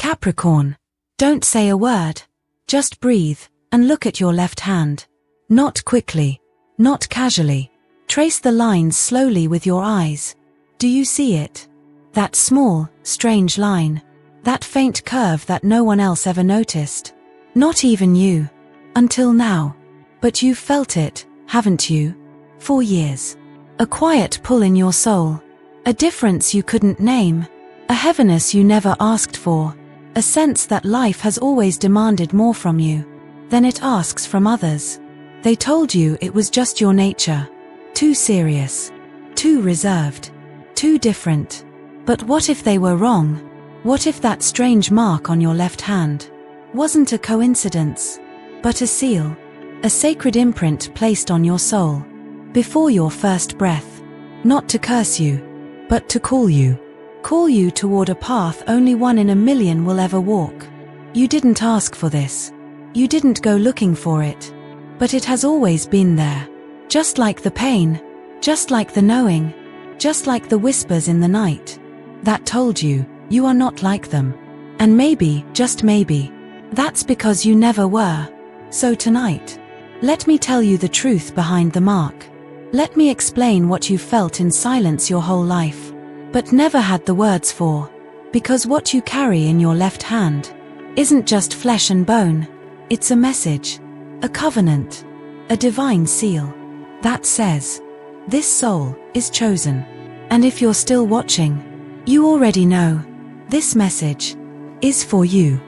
Capricorn. Don't say a word. Just breathe and look at your left hand. Not quickly, not casually. Trace the lines slowly with your eyes. Do you see it? That small, strange line. That faint curve that no one else ever noticed. Not even you. Until now. But you've felt it, haven't you? For years. A quiet pull in your soul. A difference you couldn't name. A heaviness you never asked for. A sense that life has always demanded more from you than it asks from others. They told you it was just your nature. Too serious. Too reserved. Too different. But what if they were wrong? What if that strange mark on your left hand wasn't a coincidence, but a seal? A sacred imprint placed on your soul before your first breath. Not to curse you, but to call you. Call you toward a path only one in a million will ever walk. You didn't ask for this. You didn't go looking for it. But it has always been there. Just like the pain. Just like the knowing. Just like the whispers in the night that told you, you are not like them. And maybe, just maybe, that's because you never were. So tonight, let me tell you the truth behind the mark. Let me explain what you felt in silence your whole life, but never had the words for. Because what you carry in your left hand isn't just flesh and bone. It's a message, a covenant, a divine seal that says, this soul is chosen. And if you're still watching, you already know, this message is for you.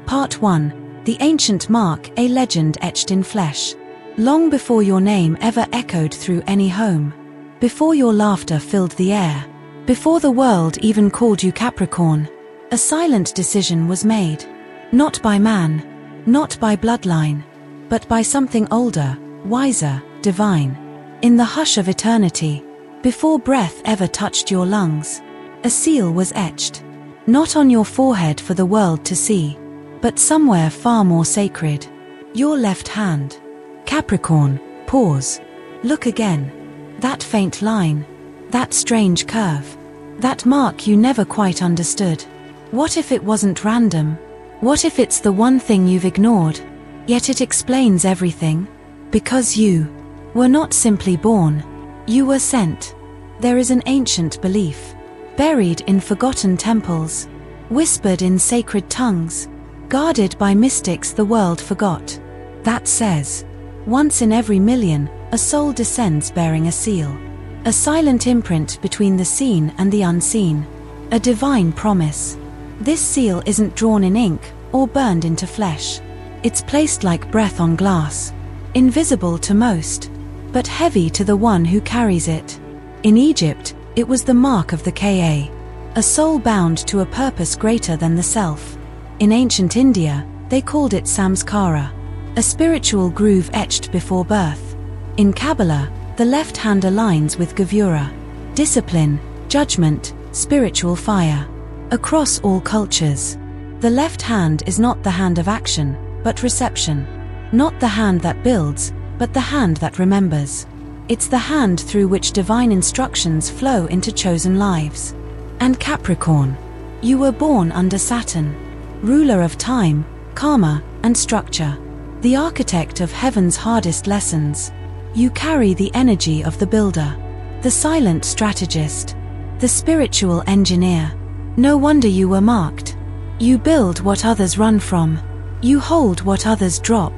Part 1. The ancient mark, a legend etched in flesh. Long before your name ever echoed through any home. Before your laughter filled the air. Before the world even called you Capricorn. A silent decision was made. Not by man, not by bloodline, but by something older, wiser, divine. In the hush of eternity, before breath ever touched your lungs, a seal was etched. Not on your forehead for the world to see, but somewhere far more sacred. Your left hand. Capricorn, pause. Look again. That faint line. That strange curve. That mark you never quite understood. What if it wasn't random? What if it's the one thing you've ignored, yet it explains everything? Because you were not simply born. You were sent. There is an ancient belief, buried in forgotten temples, whispered in sacred tongues, guarded by mystics the world forgot, that says, once in every million, a soul descends bearing a seal. A silent imprint between the seen and the unseen. A divine promise. This seal isn't drawn in ink or burned into flesh. It's placed like breath on glass. Invisible to most, but heavy to the one who carries it. In Egypt, it was the mark of the Ka. A soul bound to a purpose greater than the self. In ancient India, they called it samskara. A spiritual groove etched before birth. In Kabbalah, the left hand aligns with Gevura. Discipline, judgment, spiritual fire. Across all cultures, the left hand is not the hand of action, but reception. Not the hand that builds, but the hand that remembers. It's the hand through which divine instructions flow into chosen lives. And Capricorn, you were born under Saturn, ruler of time, karma, and structure. The architect of heaven's hardest lessons. You carry the energy of the builder, the silent strategist, the spiritual engineer. No wonder you were marked. You build what others run from. You hold what others drop.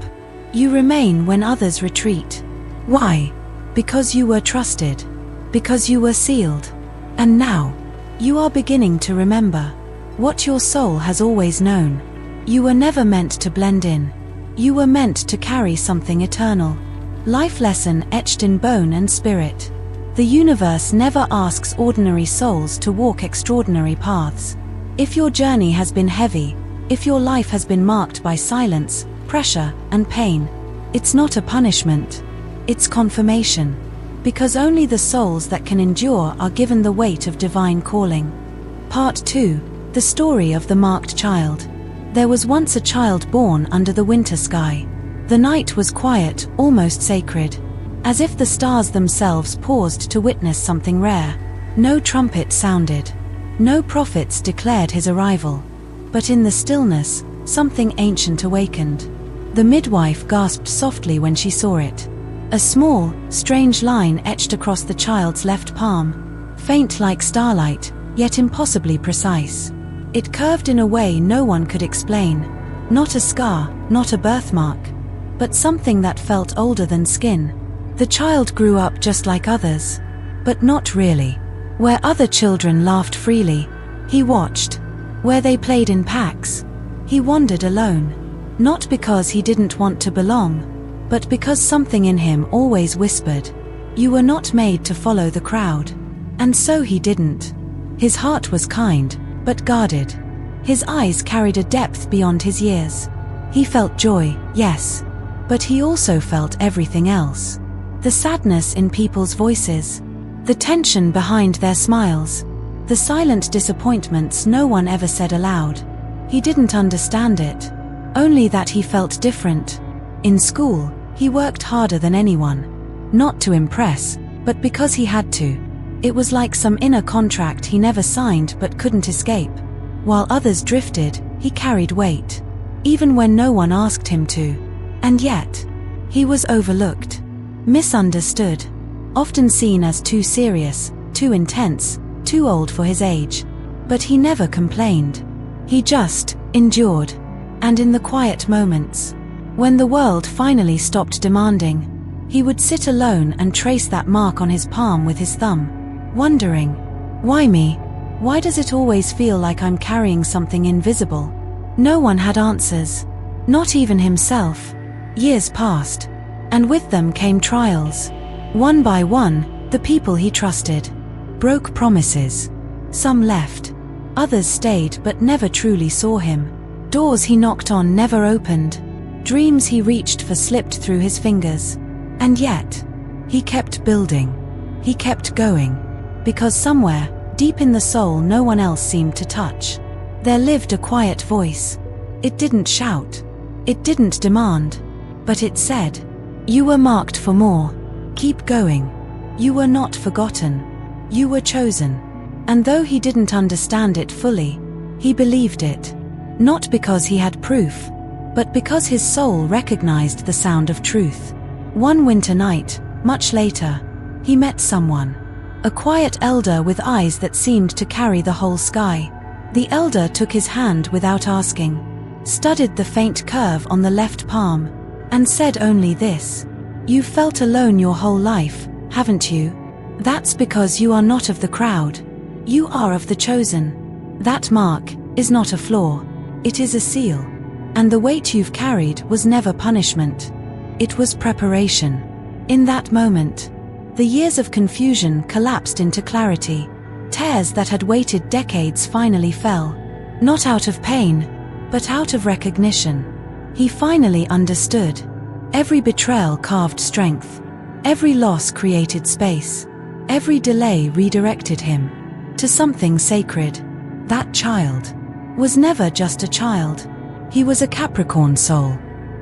You remain when others retreat. Why? Because you were trusted. Because you were sealed. And now, you are beginning to remember what your soul has always known. You were never meant to blend in. You were meant to carry something eternal. Life lesson etched in bone and spirit. The universe never asks ordinary souls to walk extraordinary paths. If your journey has been heavy, if your life has been marked by silence, pressure, and pain, it's not a punishment. It's confirmation. Because only the souls that can endure are given the weight of divine calling. Part 2. The story of the marked child. There was once a child born under the winter sky. The night was quiet, almost sacred. As if the stars themselves paused to witness something rare. No trumpet sounded. No prophets declared his arrival. But in the stillness, something ancient awakened. The midwife gasped softly when she saw it. A small, strange line etched across the child's left palm, faint like starlight, yet impossibly precise. It curved in a way no one could explain. Not a scar, not a birthmark, but something that felt older than skin. The child grew up just like others. But not really. Where other children laughed freely, he watched. Where they played in packs, he wandered alone. Not because he didn't want to belong, but because something in him always whispered, "You were not made to follow the crowd." And so he didn't. His heart was kind, but guarded. His eyes carried a depth beyond his years. He felt joy, yes, but he also felt everything else. The sadness in people's voices, the tension behind their smiles, the silent disappointments no one ever said aloud. He didn't understand it, only that he felt different. In school, he worked harder than anyone. Not to impress, but because he had to. It was like some inner contract he never signed but couldn't escape. While others drifted, he carried weight, even when no one asked him to. And yet, he was overlooked, misunderstood, often seen as too serious, too intense, too old for his age. But he never complained. He just endured. And in the quiet moments, when the world finally stopped demanding, he would sit alone and trace that mark on his palm with his thumb, wondering, why me? Why does it always feel like I'm carrying something invisible? No one had answers, not even himself. Years passed, and with them came trials. One by one, the people he trusted broke promises. Some left, others stayed but never truly saw him. Doors he knocked on never opened, dreams he reached for slipped through his fingers. And yet, he kept building, he kept going, because somewhere, deep in the soul no one else seemed to touch, there lived a quiet voice. It didn't shout, it didn't demand, but it said, "You were marked for more. Keep going. You were not forgotten. You were chosen." And though he didn't understand it fully, he believed it. Not because he had proof, but because his soul recognized the sound of truth. One winter night, much later, he met someone. A quiet elder with eyes that seemed to carry the whole sky. The elder took his hand without asking, studied the faint curve on the left palm, and said only this: "You've felt alone your whole life, haven't you? That's because you are not of the crowd. You are of the chosen. That mark is not a flaw, it is a seal. And the weight you've carried was never punishment. It was preparation." In that moment, the years of confusion collapsed into clarity. Tears that had waited decades finally fell. Not out of pain, but out of recognition. He finally understood. Every betrayal carved strength. Every loss created space. Every delay redirected him to something sacred. That child was never just a child. He was a Capricorn soul.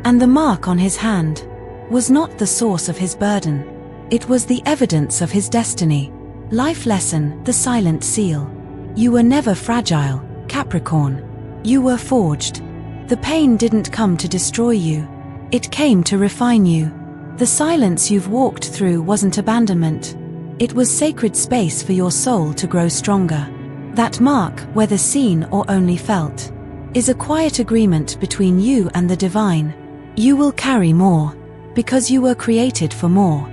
And the mark on his hand was not the source of his burden. It was the evidence of his destiny. Life lesson, the silent seal. You were never fragile, Capricorn. You were forged. The pain didn't come to destroy you. It came to refine you. The silence you've walked through wasn't abandonment. It was sacred space for your soul to grow stronger. That mark, whether seen or only felt, is a quiet agreement between you and the divine. You will carry more, because you were created for more.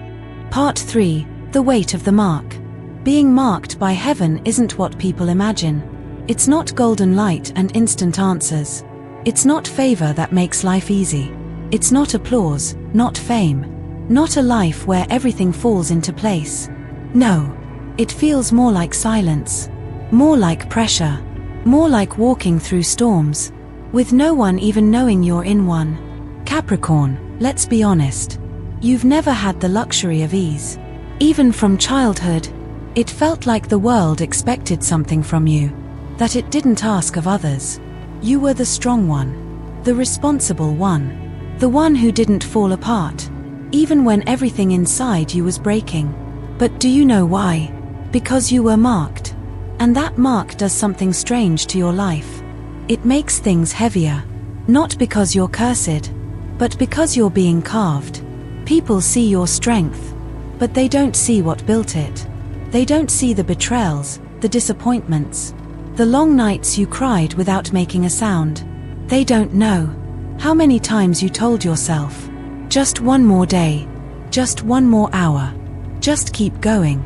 Part 3, the weight of the mark. Being marked by heaven isn't what people imagine. It's not golden light and instant answers. It's not favor that makes life easy. It's not applause, not fame. Not a life where everything falls into place. No, it feels more like silence. More like pressure. More like walking through storms, with no one even knowing you're in one. Capricorn, let's be honest. You've never had the luxury of ease. Even from childhood, it felt like the world expected something from you that it didn't ask of others. You were the strong one, the responsible one, the one who didn't fall apart, even when everything inside you was breaking. But do you know why? Because you were marked. And that mark does something strange to your life. It makes things heavier. Not because you're cursed, but because you're being carved. People see your strength, but they don't see what built it. They don't see the betrayals, the disappointments, the long nights you cried without making a sound. They don't know how many times you told yourself, just one more day, just one more hour, just keep going.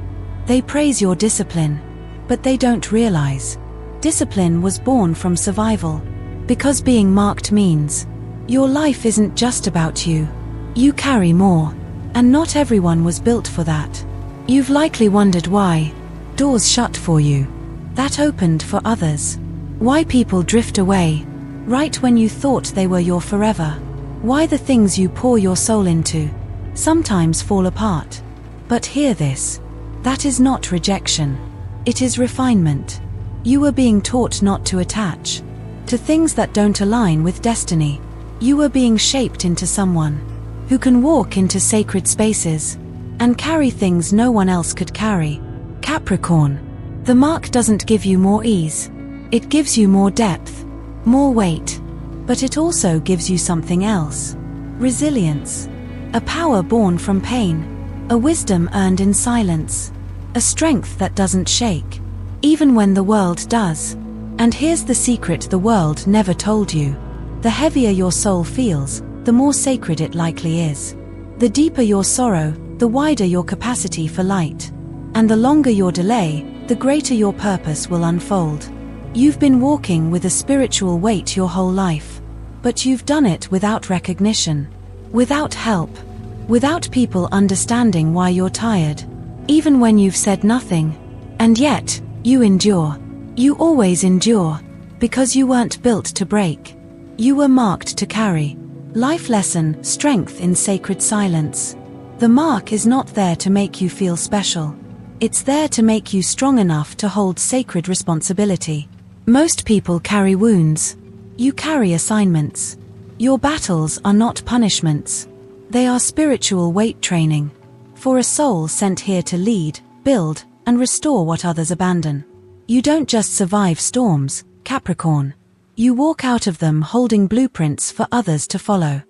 They praise your discipline, but they don't realize discipline was born from survival. Because being marked means your life isn't just about you. You carry more, and not everyone was built for that. You've likely wondered why doors shut for you that opened for others. Why people drift away right when you thought they were your forever. Why the things you pour your soul into sometimes fall apart. But hear this. That is not rejection. It is refinement. You were being taught not to attach to things that don't align with destiny. You were being shaped into someone who can walk into sacred spaces and carry things no one else could carry. Capricorn. The mark doesn't give you more ease. It gives you more depth, more weight, but it also gives you something else. Resilience. A power born from pain. A wisdom earned in silence. A strength that doesn't shake, even when the world does. And here's the secret the world never told you. The heavier your soul feels, the more sacred it likely is. The deeper your sorrow, the wider your capacity for light. And the longer your delay, the greater your purpose will unfold. You've been walking with a spiritual weight your whole life, but you've done it without recognition, without help, without people understanding why you're tired, even when you've said nothing. And yet, you endure. You always endure, because you weren't built to break. You were marked to carry. Life lesson, strength in sacred silence. The mark is not there to make you feel special. It's there to make you strong enough to hold sacred responsibility. Most people carry wounds. You carry assignments. Your battles are not punishments. They are spiritual weight training for a soul sent here to lead, build, and restore what others abandon. You don't just survive storms, Capricorn. You walk out of them holding blueprints for others to follow.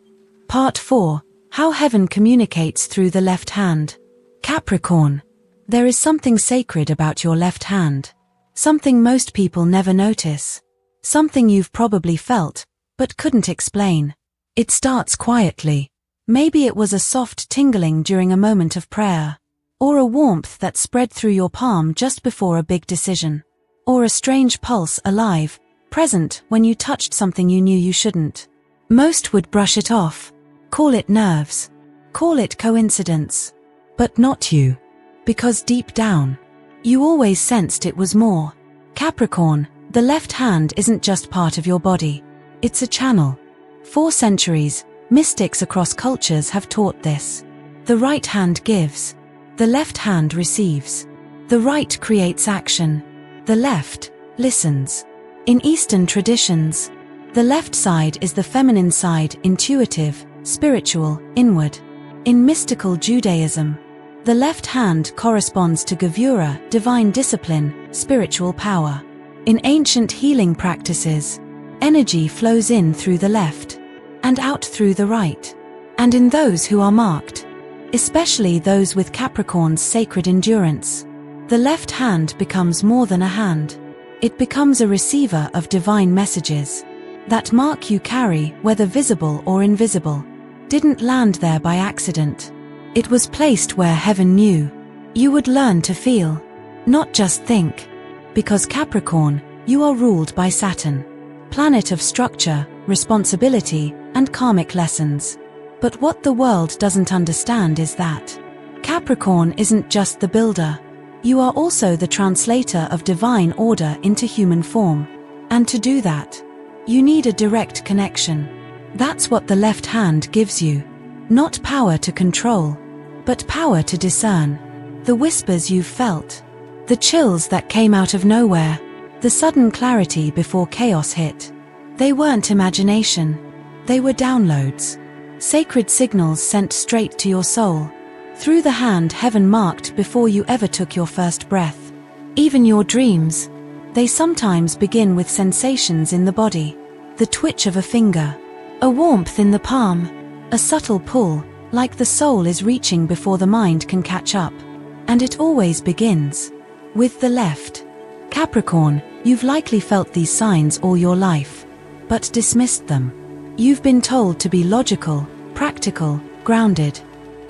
Part 4. How Heaven Communicates Through the Left Hand. Capricorn. There is something sacred about your left hand. Something most people never notice. Something you've probably felt, but couldn't explain. It starts quietly. Maybe it was a soft tingling during a moment of prayer, or a warmth that spread through your palm just before a big decision, or a strange pulse alive, present when you touched something you knew you shouldn't. Most would brush it off, call it nerves, call it coincidence. But not you. Because deep down, you always sensed it was more. Capricorn, the left hand isn't just part of your body. It's a channel. For centuries, mystics across cultures have taught this. The right hand gives. The left hand receives. The right creates action. The left listens. In Eastern traditions, the left side is the feminine side, intuitive, spiritual, inward. In mystical Judaism, the left hand corresponds to Gevura, divine discipline, spiritual power. In ancient healing practices, energy flows in through the left and out through the right. And in those who are marked, especially those with Capricorn's sacred endurance, the left hand becomes more than a hand. It becomes a receiver of divine messages. That mark you carry, whether visible or invisible, didn't land there by accident. It was placed where heaven knew you would learn to feel, not just think. Because Capricorn, you are ruled by Saturn, planet of structure, responsibility, and karmic lessons. But what the world doesn't understand is that Capricorn isn't just the builder. You are also the translator of divine order into human form. And to do that, you need a direct connection. That's what the left hand gives you. Not power to control, but power to discern. The whispers you've felt, the chills that came out of nowhere, the sudden clarity before chaos hit. They weren't imagination. They were downloads. Sacred signals sent straight to your soul, through the hand heaven marked before you ever took your first breath. Even your dreams, They sometimes begin with sensations in the body, the twitch of a finger, a warmth in the palm, a subtle pull, like the soul is reaching before the mind can catch up. And it always begins with the left. Capricorn, you've likely felt these signs all your life, but dismissed them. You've been told to be logical, practical, grounded.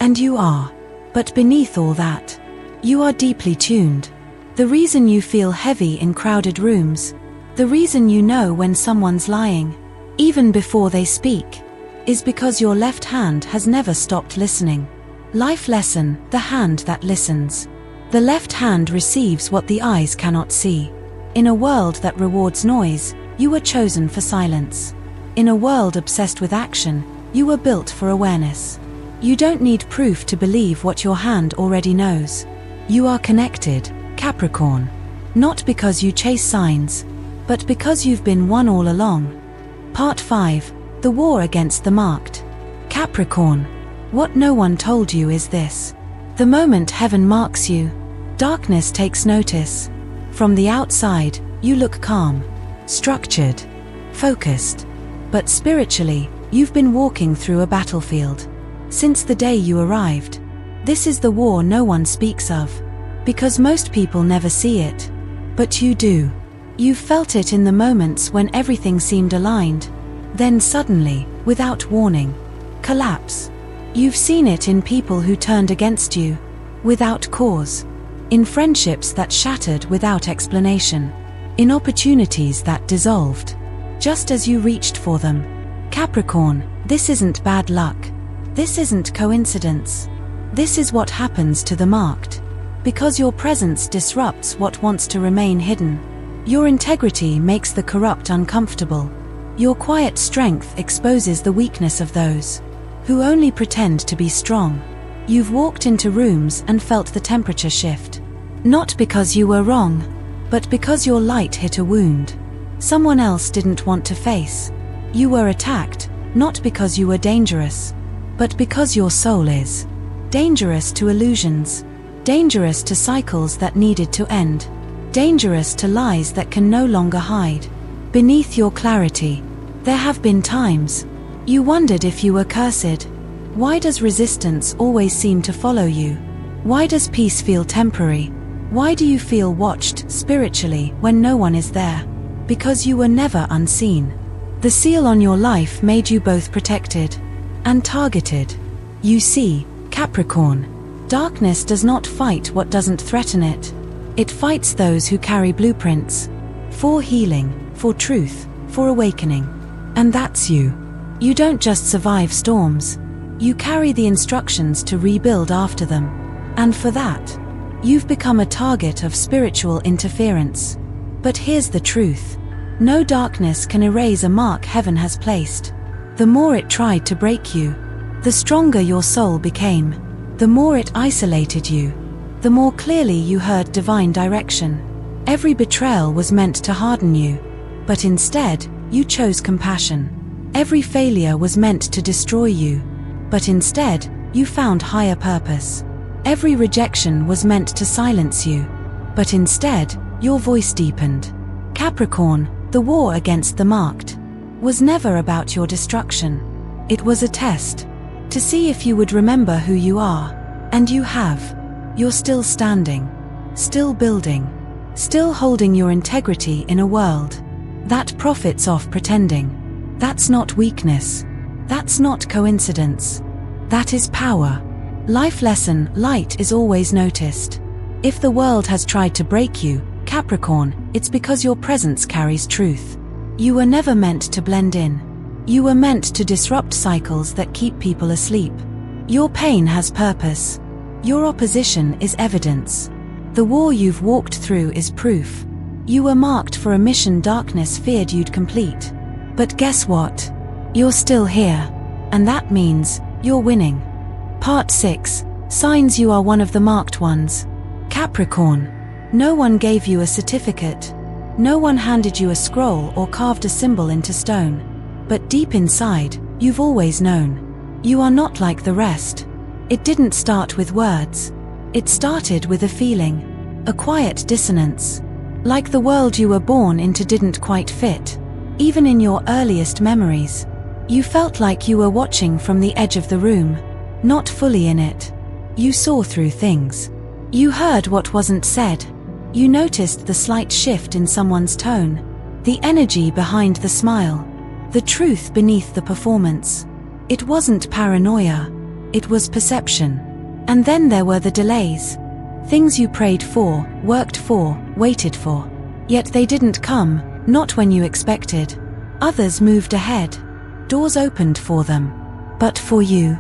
And you are. But beneath all that, you are deeply tuned. The reason you feel heavy in crowded rooms, the reason you know when someone's lying, even before they speak, is because your left hand has never stopped listening. Life lesson, the hand that listens. The left hand receives what the eyes cannot see. In a world that rewards noise, you were chosen for silence. In a world obsessed with action, you were built for awareness. You don't need proof to believe what your hand already knows. You are connected, Capricorn. Not because you chase signs, but because you've been one all along. Part 5. The War Against the Marked. Capricorn. What no one told you is this. The moment heaven marks you, darkness takes notice. From the outside, you look calm, structured, focused. But spiritually, you've been walking through a battlefield. Since the day you arrived. This is the war no one speaks of. Because most people never see it. But you do. You've felt it in the moments when everything seemed aligned. Then suddenly, without warning, collapse. You've seen it in people who turned against you, without cause. In friendships that shattered without explanation. In opportunities that dissolved, just as you reached for them. Capricorn, this isn't bad luck. This isn't coincidence. This is what happens to the marked. Because your presence disrupts what wants to remain hidden. Your integrity makes the corrupt uncomfortable. Your quiet strength exposes the weakness of those who only pretend to be strong. You've walked into rooms and felt the temperature shift. Not because you were wrong, but because your light hit a wound someone else didn't want to face. You were attacked, not because you were dangerous, but because your soul is dangerous to illusions, dangerous to cycles that needed to end, dangerous to lies that can no longer hide. Beneath your clarity, there have been times you wondered if you were cursed. Why does resistance always seem to follow you? Why does peace feel temporary? Why do you feel watched spiritually when no one is there? Because you were never unseen. The seal on your life made you both protected and targeted. You see, Capricorn, darkness does not fight what doesn't threaten it. It fights those who carry blueprints for healing, for truth, for awakening. And that's you. You don't just survive storms. You carry the instructions to rebuild after them. And for that, you've become a target of spiritual interference. But here's the truth. No darkness can erase a mark heaven has placed. The more it tried to break you, the stronger your soul became. The more it isolated you, the more clearly you heard divine direction. Every betrayal was meant to harden you, but instead, you chose compassion. Every failure was meant to destroy you, but instead, you found higher purpose. Every rejection was meant to silence you, but instead, your voice deepened. Capricorn, the war against the marked was never about your destruction. It was a test to see if you would remember who you are. And you have. You're still standing, still building, still holding your integrity in a world that profits off pretending. That's not weakness. That's not coincidence. That is power. Life lesson, light is always noticed. If the world has tried to break you, Capricorn, it's because your presence carries truth. You were never meant to blend in. You were meant to disrupt cycles that keep people asleep. Your pain has purpose. Your opposition is evidence. The war you've walked through is proof. You were marked for a mission darkness feared you'd complete. But guess what? You're still here. And that means you're winning. Part 6. Signs you are one of the marked ones. Capricorn. No one gave you a certificate. No one handed you a scroll or carved a symbol into stone. But deep inside, you've always known. You are not like the rest. It didn't start with words. It started with a feeling. A quiet dissonance. Like the world you were born into didn't quite fit. Even in your earliest memories, you felt like you were watching from the edge of the room, not fully in it. You saw through things. You heard what wasn't said. You noticed the slight shift in someone's tone, the energy behind the smile, the truth beneath the performance. It wasn't paranoia, it was perception. And then there were the delays. Things you prayed for, worked for, waited for. Yet they didn't come, not when you expected. Others moved ahead. Doors opened for them. But for you,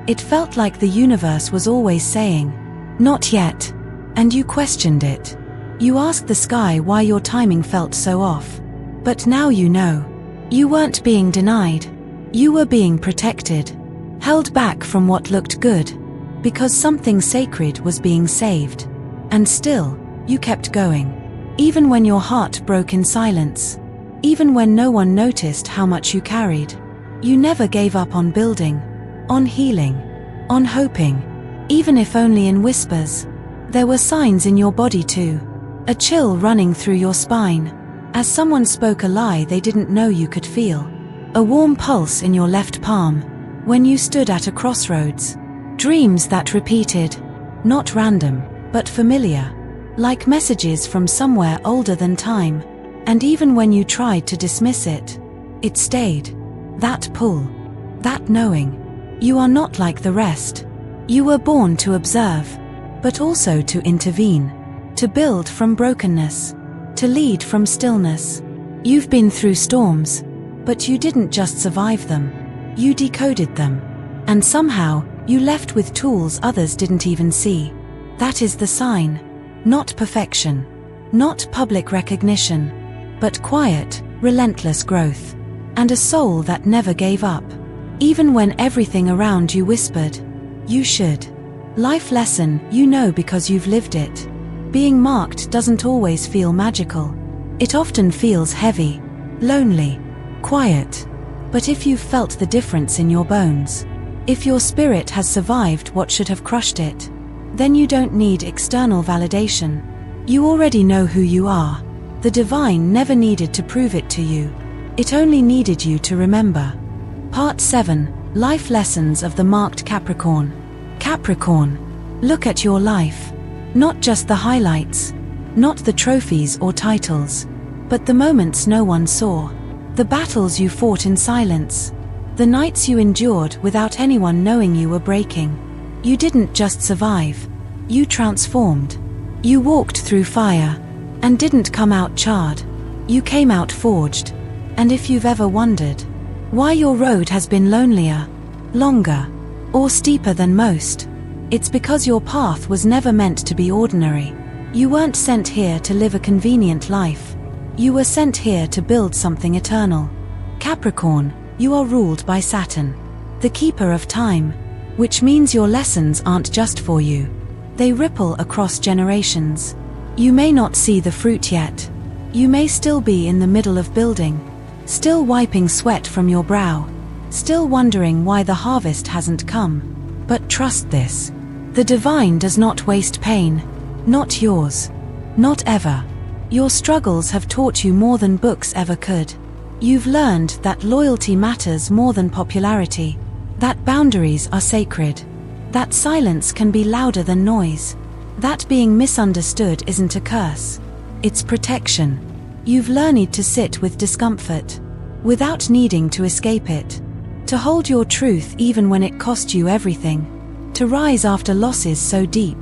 it felt like the universe was always saying, "Not yet." And you questioned it. You asked the sky why your timing felt so off. But now you know. You weren't being denied. You were being protected. Held back from what looked good. Because something sacred was being saved. And still, you kept going. Even when your heart broke in silence. Even when no one noticed how much you carried. You never gave up on building. On healing. On hoping. Even if only in whispers. There were signs in your body too. A chill running through your spine. As someone spoke a lie they didn't know you could feel. A warm pulse in your left palm. When you stood at a crossroads. Dreams that repeated. Not random, but familiar. Like messages from somewhere older than time. And even when you tried to dismiss it, it stayed. That pull. That knowing. You are not like the rest. You were born to observe. But also to intervene. To build from brokenness. To lead from stillness. You've been through storms. But you didn't just survive them. You decoded them. And somehow, you left with tools others didn't even see. That is the sign. Not perfection. Not public recognition. But quiet, relentless growth. And a soul that never gave up. Even when everything around you whispered, "You should." Life lesson you know because you've lived it. Being marked doesn't always feel magical. It often feels heavy, lonely, quiet. But if you've felt the difference in your bones, if your spirit has survived what should have crushed it, then you don't need external validation. You already know who you are. The divine never needed to prove it to you. It only needed you to remember. Part 7. Life Lessons of the Marked Capricorn. Capricorn. Look at your life. Not just the highlights. Not the trophies or titles. But the moments no one saw. The battles you fought in silence. The nights you endured without anyone knowing you were breaking. You didn't just survive. You transformed. You walked through fire. And didn't come out charred. You came out forged. And if you've ever wondered why your road has been lonelier, longer, or steeper than most, it's because your path was never meant to be ordinary. You weren't sent here to live a convenient life. You were sent here to build something eternal. Capricorn, you are ruled by Saturn, the keeper of time, which means your lessons aren't just for you. They ripple across generations. You may not see the fruit yet. You may still be in the middle of building, still wiping sweat from your brow, still wondering why the harvest hasn't come. But trust this. The divine does not waste pain. Not yours. Not ever. Your struggles have taught you more than books ever could. You've learned that loyalty matters more than popularity. That boundaries are sacred. That silence can be louder than noise. That being misunderstood isn't a curse. It's protection. You've learned to sit with discomfort, without needing to escape it. To hold your truth even when it cost you everything. To rise after losses so deep.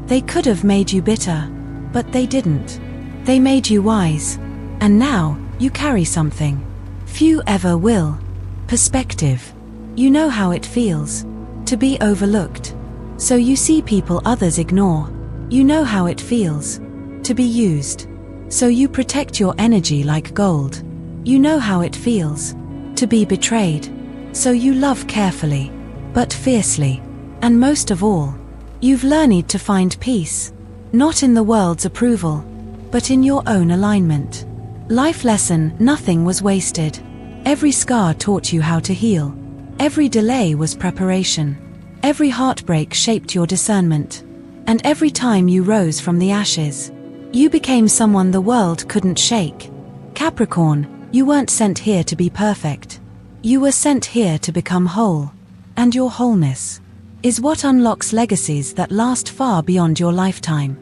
They could have made you bitter, but they didn't. They made you wise. And now, you carry something few ever will. Perspective. You know how it feels to be overlooked. So you see people others ignore. You know how it feels to be used. So you protect your energy like gold. You know how it feels to be betrayed. So you love carefully, but fiercely. And most of all, you've learned to find peace, not in the world's approval, but in your own alignment. Life lesson: nothing was wasted. Every scar taught you how to heal. Every delay was preparation. Every heartbreak shaped your discernment. And every time you rose from the ashes, You became someone the world couldn't shake. Capricorn, you weren't sent here to be perfect. You were sent here to become whole. And your wholeness is what unlocks legacies that last far beyond your lifetime.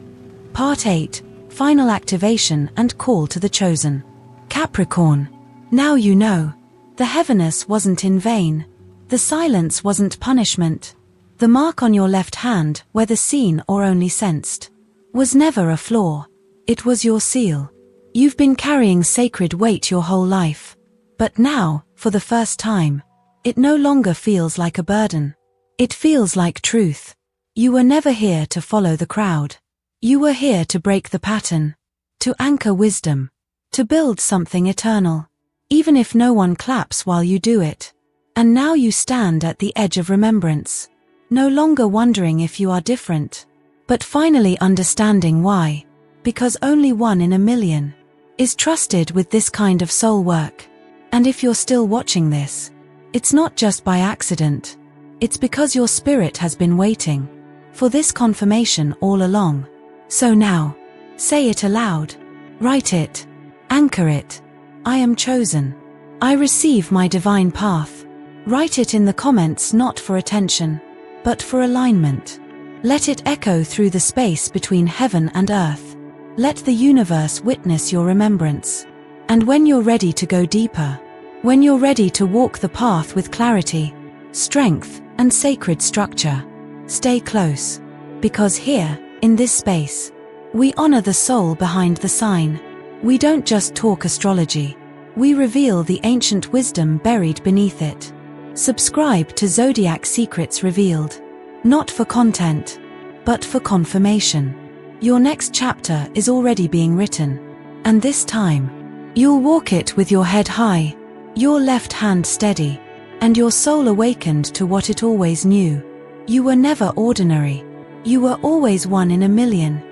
Part 8. Final activation and call to the chosen. Capricorn, now you know. The heaviness wasn't in vain. The silence wasn't punishment. The mark on your left hand, whether seen or only sensed, was never a flaw. It was your seal. You've been carrying sacred weight your whole life. But now, for the first time, it no longer feels like a burden. It feels like truth. You were never here to follow the crowd. You were here to break the pattern, to anchor wisdom, to build something eternal, even if no one claps while you do it. And now you stand at the edge of remembrance, no longer wondering if you are different, but finally understanding why. Because only 1 in a million is trusted with this kind of soul work. And if you're still watching this, it's not just by accident. It's because your spirit has been waiting for this confirmation all along. So now, say it aloud. Write it. Anchor it. I am chosen. I receive my divine path. Write it in the comments, not for attention, but for alignment. Let it echo through the space between heaven and earth. Let the universe witness your remembrance. And when you're ready to go deeper, when you're ready to walk the path with clarity, strength, and sacred structure, stay close. Because here, in this space, we honor the soul behind the sign. We don't just talk astrology. We reveal the ancient wisdom buried beneath it. Subscribe to Zodiac Secrets Revealed. Not for content, but for confirmation. Your next chapter is already being written. And this time, you'll walk it with your head high, your left hand steady, and your soul awakened to what it always knew. You were never ordinary. You were always 1 in a million.